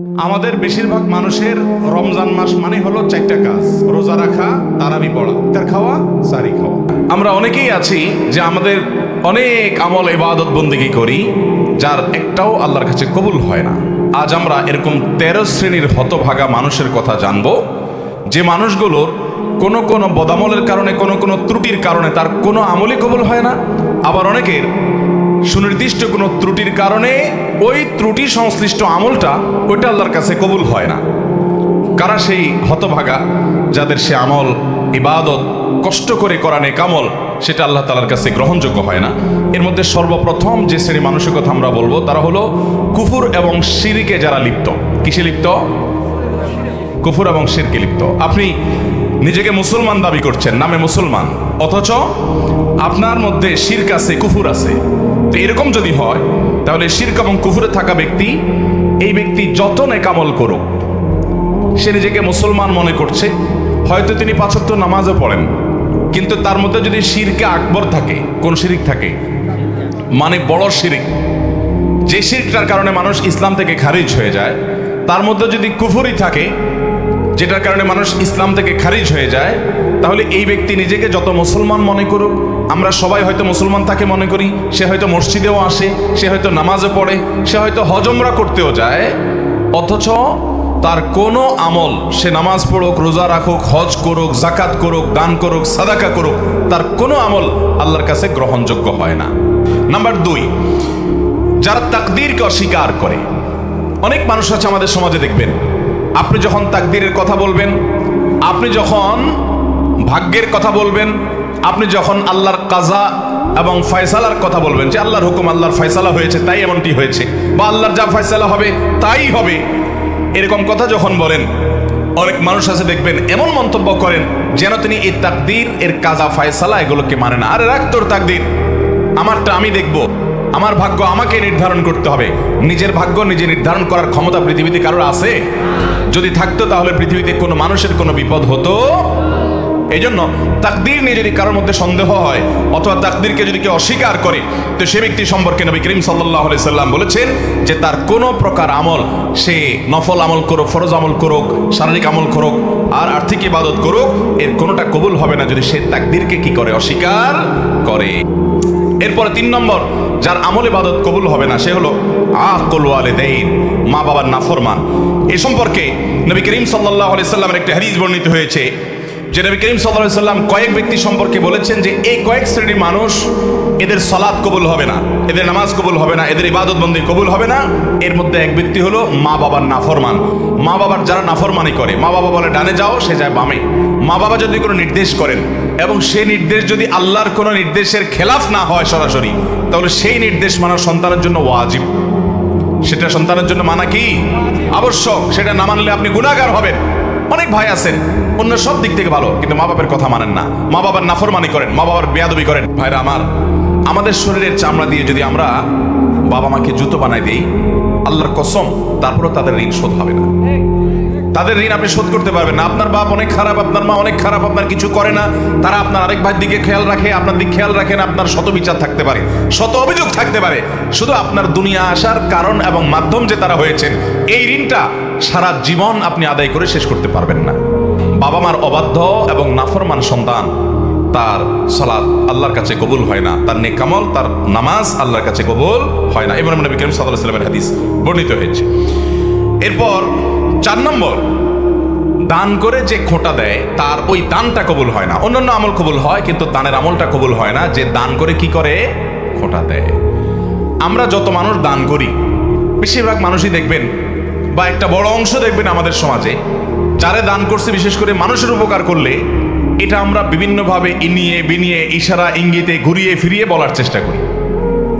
আমাদের বেশিরভাগ মানুষের রমজান মাস মানে হলো চারটা কাজ: রোজা রাখা, তারাবি পড়া, ইফতার খাওয়া, সারি খাওয়া। আমরা অনেকেই আছি যে আমাদের অনেক আমল ইবাদত বন্দেগী করি, যার একটাও আল্লাহর কাছে কবুল হয় না। আজ আমরা এরকম 13 শ্রেণীর হতভাগা মানুষের কথা জানবো, যে মানুষগুলোর কোনো বদামলের কারণে, কোনো ত্রুটির কারণে তার কোনো আমলই কবুল হয় না। আবার অনেকের সুনির্দিষ্ট কোনো ত্রুটির কারণে ওই ত্রুটি সংশ্লিষ্ট আমলটা ওইটা আল্লাহর কাছে কবুল হয় না। কারা সেই হতভাগা যাদের সে আমল ইবাদত কষ্ট করে করা নেক আমল সেটা আল্লাহ তাআলার কাছে গ্রহণযোগ্য হয় না? এর মধ্যে সর্বপ্রথম যে শ্রেণী মানুষের কথা আমরা বলবো তারা হলো কুফর এবং শিরকে যারা লিপ্ত। কিসে লিপ্ত? কুফর এবং শিরকে লিপ্ত। আপনি নিজেকে মুসলমান দাবি করছেন, নামে মুসলমান, অথচ আপনার মধ্যে শিরক আছে, কুফর আছে। তো এরকম যদি হয় তাহলে শিরক এবং কুফরে থাকা ব্যক্তি, এই ব্যক্তি যত নেক আমল করুক, সে নিজেকে মুসলমান মনে করছে, হয়তো তিনি 5 ওয়াক্ত নামাজও পড়েন, কিন্তু তার মধ্যে যদি শিরকে আকবর থাকে, কোন শিরক থাকে, মানে বড় শিরক, যে শিরকটার কারণে মানুষ ইসলাম থেকে খারিজ হয়ে যায়, তার মধ্যে যদি কুফরি থাকে, যেটার কারণে মানুষ ইসলাম থেকে খারিজ হয়ে যায়, তাহলে এই ব্যক্তি নিজেকে যত মুসলমান মনে করুক, আমরা সবাই হয়তো মুসলমান তাকে মনে করি, সে হয়তো মসজিদেও আসে, সে হয়তো নামাজে পড়ে, সে হয়তো হজ উমরা করতেও যায়, অথচ তার কোনো আমল, সে নামাজ পড়ুক, রোজা রাখুক, হজ করুক, জাকাত করুক, দান করুক, সাদাকা করুক, তার কোনো আমল আল্লাহর কাছে গ্রহণযোগ্য হয় না। নাম্বার 2, যারা তাকদীরকে অস্বীকার করে। অনেক মানুষ আছে আমাদের সমাজে, দেখবেন আপনি যখন তাকদীরের কথা বলবেন, আপনি যখন ভাগ্যের কথা বলবেন, আপনি যখন আল্লাহর কাজা এবং ফয়সালার কথা বলবেন, যে আল্লাহর হুকুম, আল্লাহর ফয়সালা হয়েছে তাই এমনটি হয়েছে, বা আল্লাহর যা ফয়সালা হবে তাই হবে, এরকম কথা যখন বলেন, অনেক মানুষ আছে দেখবেন এমন মন্তব্য করেন যেন তিনি এই তাকদীর, এর কাজা ফয়সালা এগুলোকে মানে না। আরে রাখ তোর তাকদীর, আমারটা আমি দেখব, আমার ভাগ্য আমাকে নির্ধারণ করতে হবে। নিজের ভাগ্য নিজে নির্ধারণ করার ক্ষমতা পৃথিবীতে কারোর আছে? যদি থাকতো তাহলে পৃথিবীতে কোনো মানুষের কোনো বিপদ হতো? এই জন্য তাকদীর নিয়ে যদি কারোর মধ্যে সন্দেহ হয়, অথবা তাকদীরকে যদি কেউ অস্বীকার করে, তো সে ব্যক্তি সম্পর্কে নবী করিম সাল্লাল্লাহু আলাইহি সাল্লাম বলেছেন যে তার কোনো প্রকার আমল, সে নফল আমল করুক, ফরজ আমল করুক, শারীরিক আমল করুক, আর আর্থিক ইবাদত করুক, এর কোনোটা কবুল হবে না যদি সে তাকদীরকে কি করে? অস্বীকার করে। এরপরে 3 নম্বর, যার আমল ইবাদত কবুল হবে না, সে হলো আকুল ওয়ালিদাইন, মা বাবার নাফরমান। এ সম্পর্কে নবী করিম সাল্লাল্লাহু আলাইহি সাল্লামের একটা হাদিস বর্ণিত হয়েছে, যে নবী করিম সাল্লাল্লাহু আলাইহি সাল্লাম কয়েক ব্যক্তি সম্পর্কে বলেছেন যে এই কয়েক শ্রেণীর মানুষ, এদের সালাত কবুল হবে না, এদের নামাজ কবুল হবে না, এদের ইবাদত বন্দেগী কবুল হবে না। এর মধ্যে এক ব্যক্তি হলো মা বাবার নাফরমান। মা বাবার যারা নাফরমানি করে, মা বাবা বলে ডানে যাও, সে যায় বামে। মা বাবা যদি কোনো নির্দেশ করেন এবং সেই নির্দেশ যদি আল্লাহর কোনো নির্দেশের খেলাফ না হয় সরাসরি, তাহলে সেই নির্দেশ মানা সন্তানের জন্য ওয়াজিব। সেটা সন্তানের জন্য মানা কি? আবশ্যক। সেটা না মানলে আপনি গুনাহগার হবেন। অনেক ভাই আছেন অন্য সব দিক থেকে ভালো, কিন্তু মা বাবার কথা মানেন না, মা বাবার নাফরমানি করেন, মা বাবার বেয়াদবি করেন। ভাইরা আমার, আমাদের শরীরের চামড়া দিয়ে যদি আমরা বাবা মাকে জুতো বানাই দিই, আল্লাহর কসম, তারপরও তাদের ঋণ শোধ হবে না। তাদের ঋণ আপনি শোধ করতে পারবেন না। আপনার বাপ অনেক খারাপ, আপনার মা অনেক খারাপ, আপনার কিছু করে না, তারা আপনার আরেক ভাইয়ের দিকে খেয়াল রাখে, আপনার দিকে খেয়াল রাখেন, আপনার শত বিচার থাকতে পারে, শত অভিযোগ থাকতে পারে, শুধু আপনার দুনিয়া আসার কারণ এবং মাধ্যম যে তারা হয়েছেন, এই ঋণটা সারা জীবন আপনি আদায় করে শেষ করতে পারবেন না। বাবা মার অবাধ্য এবং নাফরমান সন্তান, তার সালাত আল্লাহর কাছে কবুল হয় না, তার নেক আমল, তার নামাজ আল্লাহর কাছে কবুল হয় না। এবার নবী করিম সাল্লাল্লাহু আলাইহি ওয়াসাল্লামের হাদিস বর্ণিত হয়েছে। এরপর 4 নম্বর, দান করে যে খোঁটা দেয়, তার ওই দানটা কবুল হয় না। অন্যান্য আমল কবুল হয়, কিন্তু দানের আমলটা কবুল হয় না। যে দান করে কি করে? খোঁটা দেয়। আমরা যত মানুষ দান করি, বেশিরভাগ মানুষই দেখবেন, বা একটা বড় অংশ দেখবেন আমাদের সমাজে, যারা দান করছে, বিশেষ করে মানুষের উপকার করলে, এটা আমরা বিভিন্নভাবে ইনিয়ে বিনিয়ে, ইশারা ইঙ্গিতে, ঘুরিয়ে ফিরিয়ে বলার চেষ্টা করি।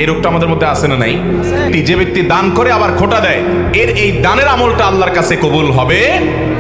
এই রোগটা আমাদের মধ্যে আছে না নাই? যে ব্যক্তি দান করে আবার খোঁটা দেয়, এর এই দানের আমলটা আল্লাহর কাছে কবুল হবে।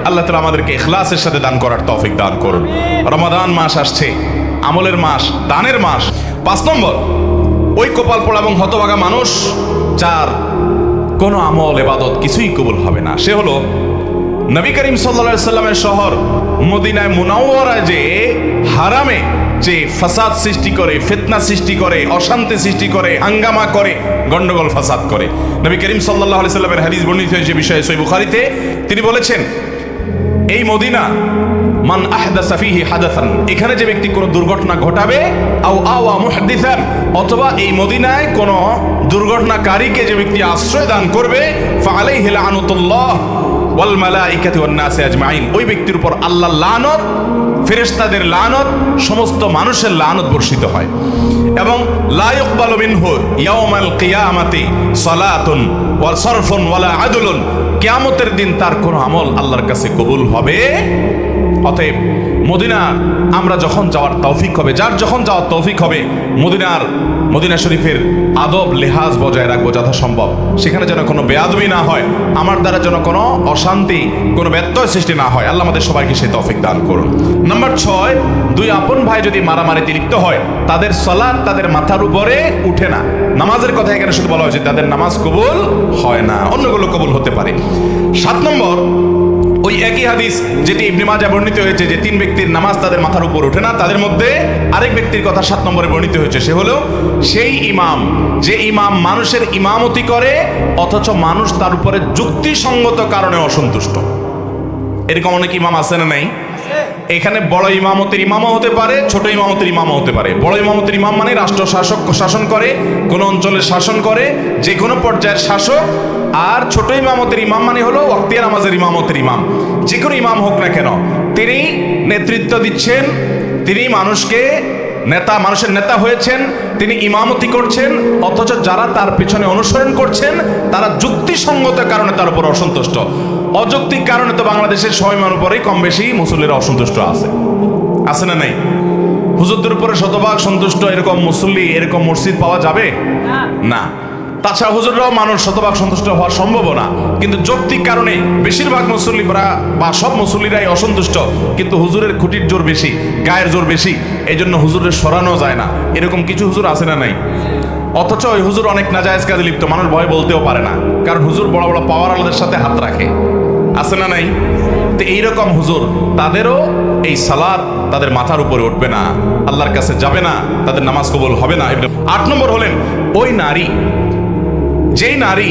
আল্লাহ তাআলা আমাদেরকে ইখলাসের সাথে দান করার তৌফিক দান করুন। রমাদান মাস আসছে, আমলের মাস, দানের মাস। 5 নম্বর, ওই কপাল পোড়া এবং হতভাগা মানুষ, যার কোনো আমল ইবাদত কিছুই কবুল হবে না, সে হলো নবী করিম সাল্লাল্লাহু আলাইহি সাল্লামের শহর মদিনায় মুনাওয়ারায় যে হারামে যে ফাসাদ সৃষ্টি করে, ফিতনা সৃষ্টি করে, অশান্তি সৃষ্টি করে, হাঙ্গামা করে, গন্ডগোল ফাসাদ করে। নবী করিম সাল্লাল্লাহু আলাইহি সাল্লামের হাদিস বর্ণিত হয়েছে বিষয়ে সহিহ বুখারীতে, তিনি বলেছেন এই মদিনা মান আহদাসা ফিহি হাদাসান, এখানে যে ব্যক্তি কোনো দুর্ঘটনা ঘটাবে, আও আওয়া মুহাদ্দিসান, অথবা এই মদিনায় কোনো দুর্ঘটনাকারীকে যে ব্যক্তি আশ্রয় দান করবে, ফাআলাইহি লাআনাতুল্লাহ ওয়াল মালাইকাতি ওয়ান নাস আজমাইন, ওই ব্যক্তির উপর আল্লাহর লানত, ফেরেশতাদের লানত, সমস্ত মানুষের লানত বর্ষিত হয়। এবং লা ইকবালু মিনহু ইয়াউমাল কিয়ামাতি সালাতুন ওয়া সরফুন ওয়ালা আদলুন, কিয়ামতের দিন তার কোনো আমল আল্লাহর কাছে কবুল হবে। অতএব মদিনা আমরা যখন যাওয়ার তৌফিক হবে, যার যখন যাওয়ার তৌফিক হবে, মদিনা শরীফের আদব লেহাজ বজায় রাখবো যথাসম্ভব। সেখানে যেন কোনো বেয়াদবি না হয়, আমার দ্বারা যেন কোনো অশান্তি, কোনো ব্যত্যয় সৃষ্টি না হয়। আল্লাহ আমাদের সবাইকে সেই তৌফিক দান করুন। নাম্বার 6, দুই আপন ভাই যদি মারামারিতে লিপ্ত হয়, তাদের সালাত তাদের মাথার উপরে উঠে না। নামাজের কথা এখানে শুধু বলা হয়েছে, তাদের নামাজ কবুল হয় না, অন্যগুলো কবুল হতে পারে। 7 নম্বর, ওই একই হাদিস যেটি ইবনে মাজাহ বর্ণিত হয়েছে যে 3 ব্যক্তির নামাজ তাদের মাথার উপর ওঠে না, তাদের মধ্যে আরেক ব্যক্তির কথা 7 নম্বরে বর্ণিত হয়েছে। সে হলো সেই ইমাম, যে ইমাম মানুষের ইমামতি করে অথচ মানুষ তার উপরে যুক্তিসঙ্গত কারণে অসন্তুষ্ট। এরকম অনেক ইমাম আছে না নাই? এখানে বড় ইমামতের ইমামও হতে পারে, ছোট ইমামতের ইমামও হতে পারে। বড় ইমামতের ইমাম মানে রাষ্ট্র শাসন করে, কোন অঞ্চলের শাসন করে, যে কোনো পর্যায়ের শাসক। আর ছোট ইমামতের ইমাম মানে হলো ওয়াক্তিয়া নামাজের ইমামতের ইমাম। যে কোনো ইমাম হোক না কেন, তিনি নেতৃত্ব দিচ্ছেন, তিনি মানুষের নেতা হয়েছেন, তিনি ইমামতি করছেন, অথচ যারা তার পিছনে অনুসরণ করছেন তারা যুক্তিসঙ্গত কারণে তার উপর অসন্তুষ্ট। অযৌক্তিক কারণে তো বাংলাদেশের সবাই মানুষ উপরেই কম বেশি মুসল্লিরা অসন্তুষ্ট আছে না নাই? হুজুরদের উপরে শতভাগ সন্তুষ্ট এরকম মুসল্লি, এরকম মসজিদ পাওয়া যাবে না। তাছাড়া হুজুররাও মানুষ শতভাগ সন্তুষ্ট হওয়া সম্ভব না। কিন্তু যৌক্তিক কারণে বেশিরভাগ মুসল্লিরা বা সব মুসল্লিরাই অসন্তুষ্ট, কিন্তু হুজুরের খুঁটির জোর বেশি, গায়ের জোর বেশি, এই জন্য হুজুরের সরানো যায় না। এরকম কিছু হুজুর আছে না নাই? অথচ ওই হুজুর অনেক নাজায়েজ কাজে লিপ্ত, মানুষ ভয় বলতেও পারে না, কারণ হুজুর বড় বড় পাওয়ার আলাদের সাথে হাত রাখে। আছে না নাই? তো এইরকম হুজুর, তাদেরও এই সালাত তাদের মাথার উপরে উঠবে না, আল্লাহর কাছে যাবে না, তাদের নামাজ কবুল হবে না। 8 নম্বর হলেন ওই নারী, যেই নারী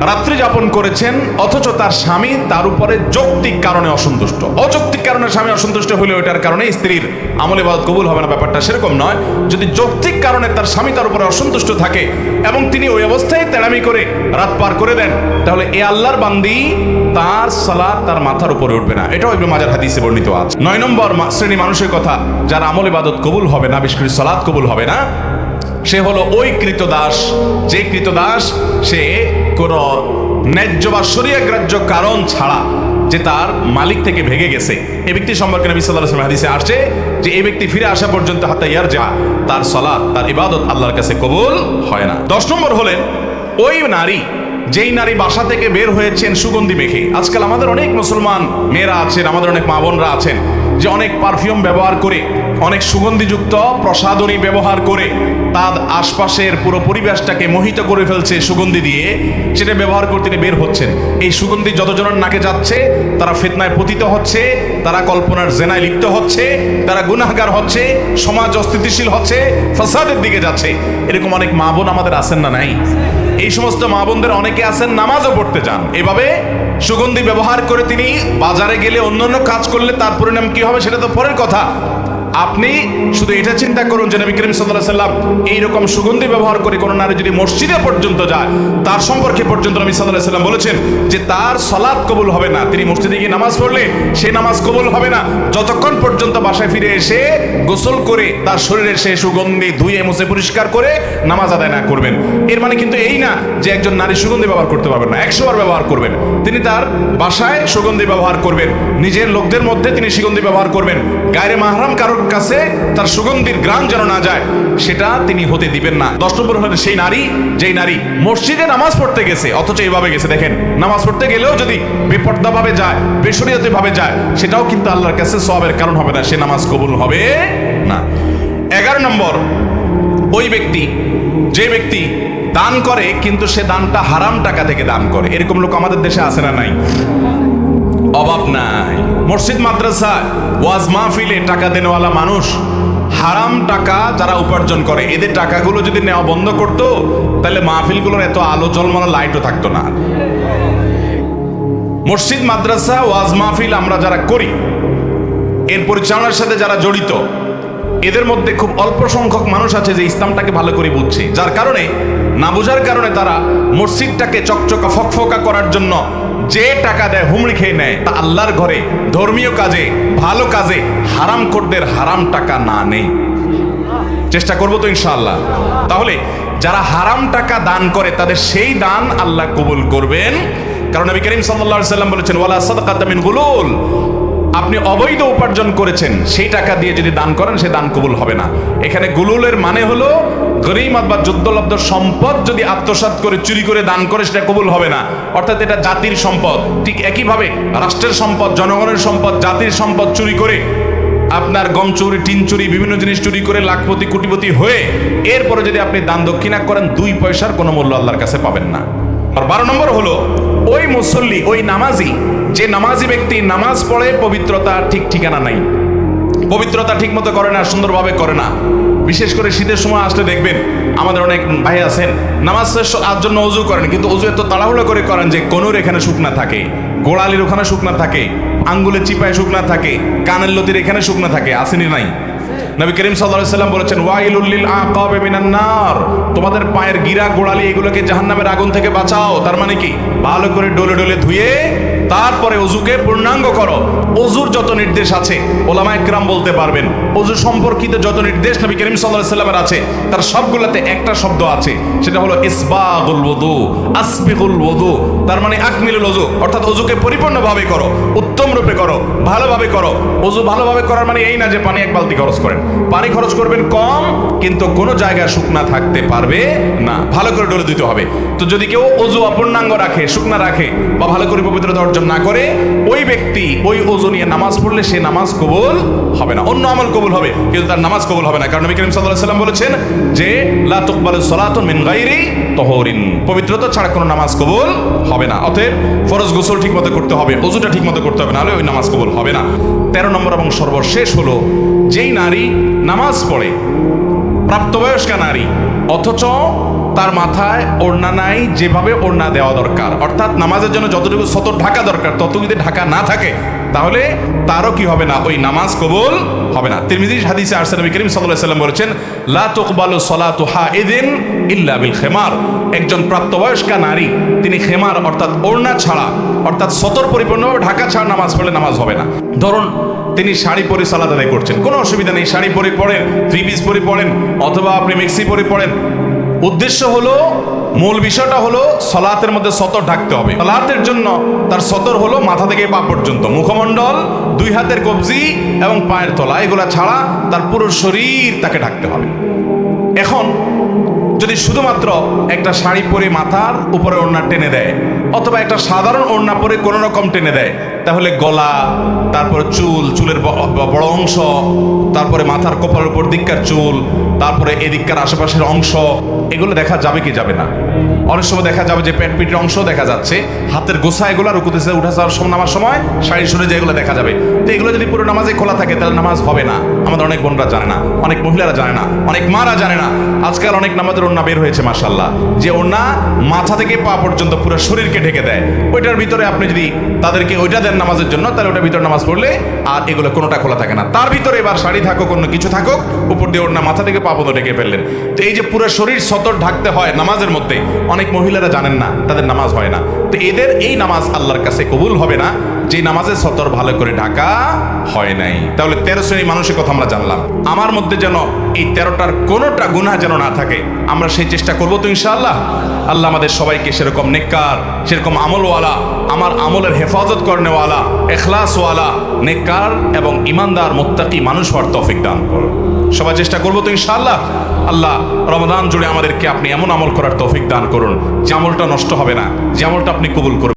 রাত্রি যাপন করেছেন অথচ তার স্বামী তার উপরে যৌক্তিক কারণে অসন্তুষ্ট। অযৌক্তিক কারণে স্বামী অসন্তুষ্ট হলে ওইটার কারণে স্ত্রীর আমল ইবাদত কবুল হবে না, ব্যাপারটা সেরকম নয়। যদি যৌক্তিক কারণে তার স্বামী তার উপরে অসন্তুষ্ট থাকে এবং তিনি ওই অবস্থায় তেড়ামি করে রাত পার করে দেন, তাহলে এ আল্লাহর বান্দি, তার সালাত তার মাথার উপরে উঠবে না। এটাও ইবনে মাজাহ হাদিসে বর্ণিত আছে। 9 নম্বর শ্রেণী মানুষের কথা, যার আমল ইবাদত কবুল হবে না, বিশেষ করে সালাত কবুল হবে না, সে হলো ওই কৃতদাস, যে কৃতদাস সে কোন ন্যায্য বা শরীয়ত গ্রাহ্য কারণ ছাড়া যে তার মালিক থেকে ভেগে গেছে। এই ব্যক্তি সম্পর্কে নবী সাল্লাল্লাহু আলাইহি ওয়াসাল্লাম হাদিসে আসছে যে এই ব্যক্তি ফিরে আসা পর্যন্ত হাত্তা ইয়ারজা, তার সালাত, তার ইবাদত আল্লাহর কাছে কবুল হয় না। 10 নম্বর হলেন ওই নারী, যেই নারী বাসা থেকে বের হয়েছেন সুগন্ধি মেখে। আজকাল আমাদের অনেক মুসলমান মেয়েরা আছেন, আমাদের অনেক মা বোনরা আছেন যে অনেক পারফিউম ব্যবহার করে, অনেক সুগন্ধিযুক্ত প্রসাধনী ব্যবহার করে তার আশপাশের পুরো পরিবেশটাকে মোহিত করে ফেলছে সুগন্ধি দিয়ে, সেটা ব্যবহার করতে বের হচ্ছেন। এই সুগন্ধি যতজনের নাকে যাচ্ছে তারা ফিতনায় পতিত হচ্ছে, তারা কল্পনার জেনায় লিপ্ত হচ্ছে, তারা গুনাহগার হচ্ছে, সমাজ অস্থিতিশীল হচ্ছে, ফাসাদের দিকে যাচ্ছে। এরকম অনেক মা বোন আমাদের আছেন না নাই? এই সমস্ত মা বোনদের অনেকে আছেন নামাজও পড়তে যান, এভাবে সুগন্ধি ব্যবহার করে তিনি বাজারে গেলে অন্যান্য কাজ করলে তার পরিণাম কি হবে সেটা তো পরের কথা। আপনি শুধু এটা চিন্তা করুন যে নবী করিম সাল্লাল্লাহু আলাইহি ওয়াসাল্লাম এইরকম সুগন্ধি ব্যবহার করে কোন নারী যদি মসজিদে পর্যন্ত যায়, তার সম্পর্কে পর্যন্ত নবী সাল্লাল্লাহু আলাইহি ওয়াসাল্লাম বলেছেন যে তার সালাত কবুল হবে না। তিনি মসজিদে গিয়ে নামাজ পড়লে সেই নামাজ কবুল হবে না যতক্ষণ পর্যন্ত বাসায় ফিরে এসে গোসল করে তার শরীরে সে সুগন্ধি ধুয়ে মুছে পরিষ্কার করে নামাজ আদায় না করবেন। এর মানে কিন্তু এই না যে একজন নারী সুগন্ধি ব্যবহার করতে পারবেন না, 100 বার ব্যবহার করবেন। তিনি তার বাসায় সুগন্ধি ব্যবহার করবেন, নিজের লোকদের মধ্যে তিনি সুগন্ধি ব্যবহার করবেন, গায়রে মাহরাম কারোর কাছে তার সুগন্ধির ঘ্রাণ যেন না যায় সেটা তিনি হতে দিবেন না। 10 নম্বর হলো সেই নারী, যেই নারী মসজিদে নামাজ পড়তে গেছে অথচ এইভাবে গেছে। দেখেন, নামাজ পড়তে গেলেও যদি বেপর্দা ভাবে যায়, বেশরিয়তে ভাবে যায়, সেটাও কিন্তু আল্লাহর কাছে সওয়াবের কারণ হবে না, সে নামাজ কবুল হবে না। 11 নম্বর ওই ব্যক্তি, যে ব্যক্তি দান করে কিন্তু সে দানটা হারাম টাকা থেকে দান করে। এরকম লোক আমাদের দেশে আছে না নাই? অভাব নাই। মসজিদ মাদ্রাসা ওয়াজ মাহফিলে টাকা দেনওয়ালা মানুষ হারাম টাকা যারা উপার্জন করে এদের টাকাগুলো যদি নেওয়া বন্ধ করতো তাহলে মাহফিলগুলোর এত আলো ঝলমলা লাইটও থাকতো না। মসজিদ, মাদ্রাসা, ওয়াজ মাহফিল আমরা যারা করি, এর পরিচালনার সাথে যারা জড়িত, এদের মধ্যে খুব অল্প সংখ্যক মানুষ আছে যে ইসলামটাকে ভালো করে বুঝছে, যার কারণে না বোঝার কারণে তারা মসজিদটাকে চকচকা ফকফকা করার জন্য যে টাকা দেয় হুমড়ি খেয়ে নেয়, তা আল্লাহর ঘরে ধর্মীয় কাজে, ভালো কাজে হারাম খোরদের হারাম টাকা না নেই। চেষ্টা করবো তো ইনশাআল্লাহ। তাহলে যারা হারাম টাকা দান করে তাদের সেই দান আল্লাহ কবুল করবেন, কারণ নবী করিম সাল্লাল্লাহু আলাইহি ওয়াসাল্লাম বলেছেন, ওয়ালা সাদাকাতা মিন গুলুল। আপনি অবৈধ উপার্জন করেছেন, সেই টাকা দিয়ে যদি দান করেন সে দান কবুল হবে না। এখানে গুলুলের মানে হলো গরিমাত বা যুদ্ধলব্ধ সম্পদ যদি আত্মসাৎ করে চুরি করে দান করে সেটা কবুল হবে না, অর্থাৎ এটা জাতির সম্পদ। ঠিক একইভাবে রাষ্ট্রের সম্পদ, জনগণের সম্পদ, জাতির সম্পদ চুরি করে, আপনার গম চুরি, টিন চুরি, বিভিন্ন জিনিস চুরি করে লাখপতি কোটিপতি হয়ে এরপরে যদি আপনি দান দক্ষিণা করেন, 2 পয়সার কোনো মূল্য আল্লাহর কাছে পাবেন না। আর 12 নম্বর হলো ওই মুসল্লি, ওই নামাজি, যে নামাজি ব্যক্তি নামাজ পড়ে পবিত্রতা ঠিক ঠিকানা নাই, পবিত্রতা ঠিক মতো করে না, সুন্দরভাবে করে না। বিশেষ করে শীতের সময় আসলে দেখবেন আমাদের অনেক ভাই আছেন নামাজ শেষের জন্য অজু করেন, কিন্তু অজু এত তাড়াহুড়ো করে করেন যে কোনোর এখানে শুকনা থাকে, গোড়ালির ওখানে শুকনা থাকে, আঙ্গুলের চিপায় শুকনা থাকে, কানের লতির এখানে শুকনা থাকে। আসেনি নাই? নবী করিম সাল্লাল্লাহু আলাইহি সাল্লাম বলেছেন, ওয়াইলুল লিল আকাব মিনান নার। তোমাদের পায়ের গিরা, গোড়ালি এগুলোকে জাহান্নামের আগুন থেকে বাঁচাও। তার মানে কি? ভালো করে ডলে ডলে ধুয়ে তারপরে অজুকে পূর্ণাঙ্গ করো। অজুর যত নির্দেশ আছে ওলামা একরাম বলতে পারবেন, অজু সম্পর্কিত যত নির্দেশ নবী করিম সাল্লাল্লাহু আলাইহি সাল্লামের আছে, তার সবগুলোতে একটা শব্দ আছে, সেটা হলো ইসবাগুল ওযু, আসবিগুল ওযু। তার মানে আকমিলুল ওযু, অর্থাৎ অজুকে পরিপূর্ণভাবে করো, উত্তম রূপে করো, ভালোভাবে করো। অজু ভালোভাবে করার মানে এই না যে পানি 1 বালতি খরচ করেন, পানি খরচ করবেন কম, কিন্তু কোনো জায়গায় শুকনা থাকতে পারবে না, ভালো করে ডলে দিতে হবে। তো যদি কেউ অজু অপূর্ণাঙ্গ রাখে, শুকনা রাখে, বা ভালো করে পবিত্রতা অর্জন না করে, ওই ব্যক্তি ওই ওযু নিয়ে নামাজ পড়লে সে নামাজ কবুল হবে না। অন্য আমল কবুল হবে কিন্তু তার নামাজ কবুল হবে না, কারণ নবী করিম সাল্লাল্লাহু আলাইহি সাল্লাম বলেছেন যে লা তুকবালু সালাতুন মিন গায়রি তাহুরিন, পবিত্রতা ছাড়া কোনো নামাজ কবুল হবে না। অতএব ফরজ গোসল ঠিকমতো করতে হবে, ওযুটা ঠিকমতো করতে হবে, নাহলে ওই নামাজ কবুল হবে না। 13 নম্বর এবং সর্বশেষ হলো, যেই নারী নামাজ পড়ে, প্রাপ্তবয়স্কা নারী, অথচ তার মাথায় ওড়না নাই যেভাবে ওড়না দেওয়া দরকার, অর্থাৎ নামাজের জন্য যতটুকু সতর ঢাকা দরকার ততটুকু যদি ঢাকা না থাকে, তাহলে তারও কি হবে না? ওই নামাজ কবুল হবে না। তিরমিজির হাদিসে আসছে, নবী করিম সাল্লাল্লাহু আলাইহি সাল্লাম বলেছেন, লা তুকবালু সালাতু হাইদিন ইল্লা বিল খিমার। একজন প্রাপ্তবয়স্কা নারী তিনি খেমার অর্থাৎ ওড়না ছাড়া, অর্থাৎ সতর পরিপূর্ণভাবে ঢাকা ছাড়া নামাজ পড়লে নামাজ হবে না। ধরুন তিনি শাড়ি পরে সালাত আদায় করছেন, কোনো অসুবিধা নেই, শাড়ি পরে পড়েন, 3 পিস পরে পড়েন, অথবা আপনি মেক্সি পরে পড়েন। উদ্দেশ্য হলো, মূল বিষয়টা হলো সালাতের মধ্যে সতর ঢাকতে হবে। সালাতের জন্য তার সতর হলো মাথা থেকে পা পর্যন্ত, মুখমণ্ডল, 2 হাতের কবজি এবং পায়ের তলা, এগুলা ছাড়া তার পুরো শরীর তাকে ঢাকতে হবে। এখন যদি শুধুমাত্র একটা শাড়ি পরে মাথার উপরে ওড়না টেনে দেয়, অথবা একটা সাধারণ ওড়না পরে কোনো রকম টেনে দেয়, তাহলে গলা, তারপরে চুল, চুলের বড় অংশ, তারপরে মাথার কপালের উপর দিককার চুল, তারপরে এদিককার আশেপাশের অংশ, এগুলো দেখা যাবে কি যাবে না? অনেক সময় দেখা যাবে যে পেট পিঠের অংশ দেখা যাচ্ছে, হাতের গোছা, এগুলো রুকুতেছে উঠা যাওয়ার সময়, নামার সময় শাড়ি সরে যায়, এগুলো দেখা যাবে। তো এগুলো যদি পুরো নামাজে খোলা থাকে তাহলে নামাজ হবে না। আমাদের অনেক বোনরা জানে না, অনেক মহিলারা জানে না, অনেক মারা জানে না। আজকাল অনেক নামাজের ওড়না বের হয়েছে মাশাআল্লাহ, যে ওড়না মাথা থেকে পা পর্যন্ত পুরো শরীরকে ঢেকে দেয়। ওইটার ভিতরে আপনি যদি তাদেরকে ওইটা দেন নামাজের জন্য, তাহলে ওটার ভিতরে নামাজ পড়লে আর এগুলো কোনোটা খোলা থাকে না। তার ভিতরে এবার শাড়ি থাকুক, অন্য কিছু থাকুক, উপর দিয়ে ওড়না মাথা থেকে পা পর্যন্ত ঢেকে ফেললেন। তো এই যে পুরো শরীর সতর ঢাকতে হয় নামাজের মধ্যে, অনেক মহিলারা জানেন না, তাদের নামাজ হয় না। তো এদের এই নামাজ আল্লাহর কাছে কবুল হবে না, যে নামাজের সতর ভালো করে ঢাকা হয় নাই। তাহলে 13 শ্রেণীর মানুষের কথা আমরা জানলাম। আমার মধ্যে যেন এই 13টার কোনোটা গুনাহ যেন না থাকে, আমরা সেই চেষ্টা করবো তো ইনশাআল্লাহ। আল্লাহ আমাদের সবাইকে সেরকম নেককার, সেরকম আমলওয়ালা, আমার আমলের হেফাজত করনেওয়ালা, এখলাসওয়ালা, নেককার এবং ইমানদার মুত্তাকি মানুষ হওয়ার তৌফিক দান করুন। সবাই চেষ্টা করবো তো ইনশাআল্লাহ। আল্লাহ রমাদান জুড়ে আমাদেরকে আপনি এমন আমল করার তৌফিক দান করুন যে আমলটা নষ্ট হবে না, যে আমলটা আপনি কবুল করুন।